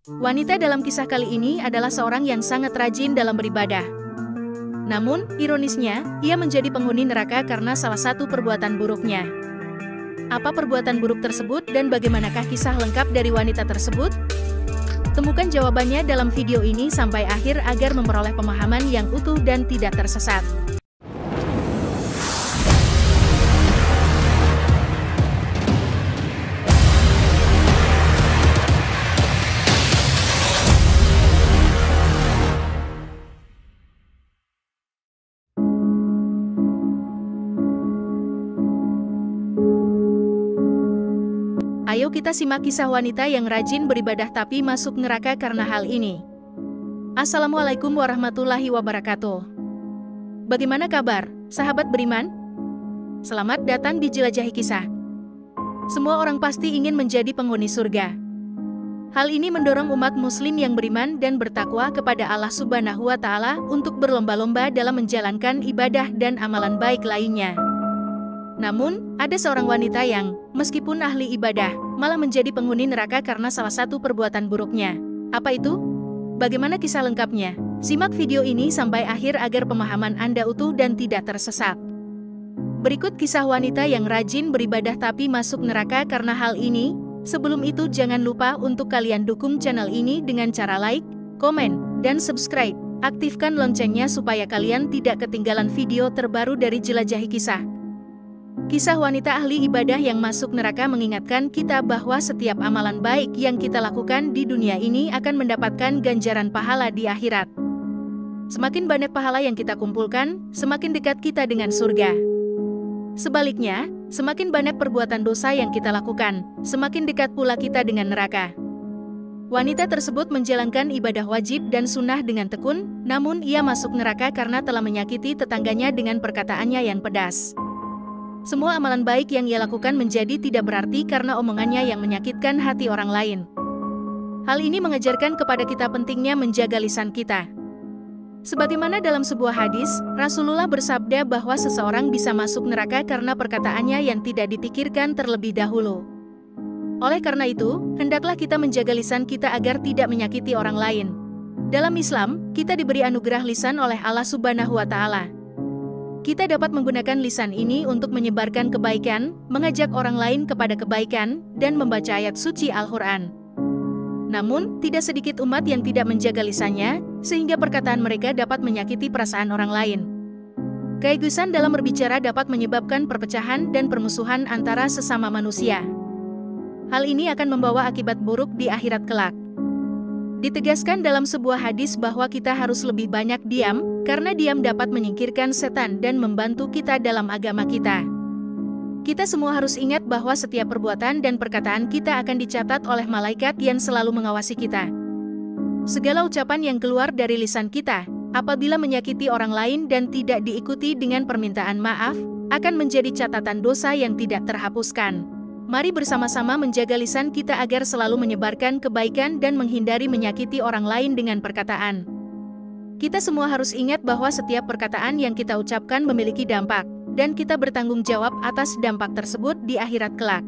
Wanita dalam kisah kali ini adalah seorang yang sangat rajin dalam beribadah. Namun, ironisnya, ia menjadi penghuni neraka karena salah satu perbuatan buruknya. Apa perbuatan buruk tersebut dan bagaimanakah kisah lengkap dari wanita tersebut? Temukan jawabannya dalam video ini sampai akhir agar memperoleh pemahaman yang utuh dan tidak tersesat. Ayo kita simak kisah wanita yang rajin beribadah tapi masuk neraka karena hal ini. Assalamualaikum warahmatullahi wabarakatuh. Bagaimana kabar, sahabat beriman? Selamat datang di Jelajahi Kisah. Semua orang pasti ingin menjadi penghuni surga. Hal ini mendorong umat muslim yang beriman dan bertakwa kepada Allah Subhanahu wa Ta'ala untuk berlomba-lomba dalam menjalankan ibadah dan amalan baik lainnya. Namun, ada seorang wanita yang, meskipun ahli ibadah, malah menjadi penghuni neraka karena salah satu perbuatan buruknya. Apa itu? Bagaimana kisah lengkapnya? Simak video ini sampai akhir agar pemahaman Anda utuh dan tidak tersesat. Berikut kisah wanita yang rajin beribadah tapi masuk neraka karena hal ini. Sebelum itu jangan lupa untuk kalian dukung channel ini dengan cara like, komen, dan subscribe. Aktifkan loncengnya supaya kalian tidak ketinggalan video terbaru dari Jelajahi Kisah. Kisah wanita ahli ibadah yang masuk neraka mengingatkan kita bahwa setiap amalan baik yang kita lakukan di dunia ini akan mendapatkan ganjaran pahala di akhirat. Semakin banyak pahala yang kita kumpulkan, semakin dekat kita dengan surga. Sebaliknya, semakin banyak perbuatan dosa yang kita lakukan, semakin dekat pula kita dengan neraka. Wanita tersebut menjalankan ibadah wajib dan sunnah dengan tekun, namun ia masuk neraka karena telah menyakiti tetangganya dengan perkataannya yang pedas. Semua amalan baik yang ia lakukan menjadi tidak berarti karena omongannya yang menyakitkan hati orang lain. Hal ini mengajarkan kepada kita pentingnya menjaga lisan kita. Sebagaimana dalam sebuah hadis, Rasulullah bersabda bahwa seseorang bisa masuk neraka karena perkataannya yang tidak dipikirkan terlebih dahulu. Oleh karena itu, hendaklah kita menjaga lisan kita agar tidak menyakiti orang lain. Dalam Islam, kita diberi anugerah lisan oleh Allah Subhanahu wa Ta'ala. Kita dapat menggunakan lisan ini untuk menyebarkan kebaikan, mengajak orang lain kepada kebaikan, dan membaca ayat suci Al-Quran. Namun, tidak sedikit umat yang tidak menjaga lisannya, sehingga perkataan mereka dapat menyakiti perasaan orang lain. Keegoisan dalam berbicara dapat menyebabkan perpecahan dan permusuhan antara sesama manusia. Hal ini akan membawa akibat buruk di akhirat kelak. Ditegaskan dalam sebuah hadis bahwa kita harus lebih banyak diam, karena diam dapat menyingkirkan setan dan membantu kita dalam agama kita. Kita semua harus ingat bahwa setiap perbuatan dan perkataan kita akan dicatat oleh malaikat yang selalu mengawasi kita. Segala ucapan yang keluar dari lisan kita, apabila menyakiti orang lain dan tidak diikuti dengan permintaan maaf, akan menjadi catatan dosa yang tidak terhapuskan. Mari bersama-sama menjaga lisan kita agar selalu menyebarkan kebaikan dan menghindari menyakiti orang lain dengan perkataan. Kita semua harus ingat bahwa setiap perkataan yang kita ucapkan memiliki dampak, dan kita bertanggung jawab atas dampak tersebut di akhirat kelak.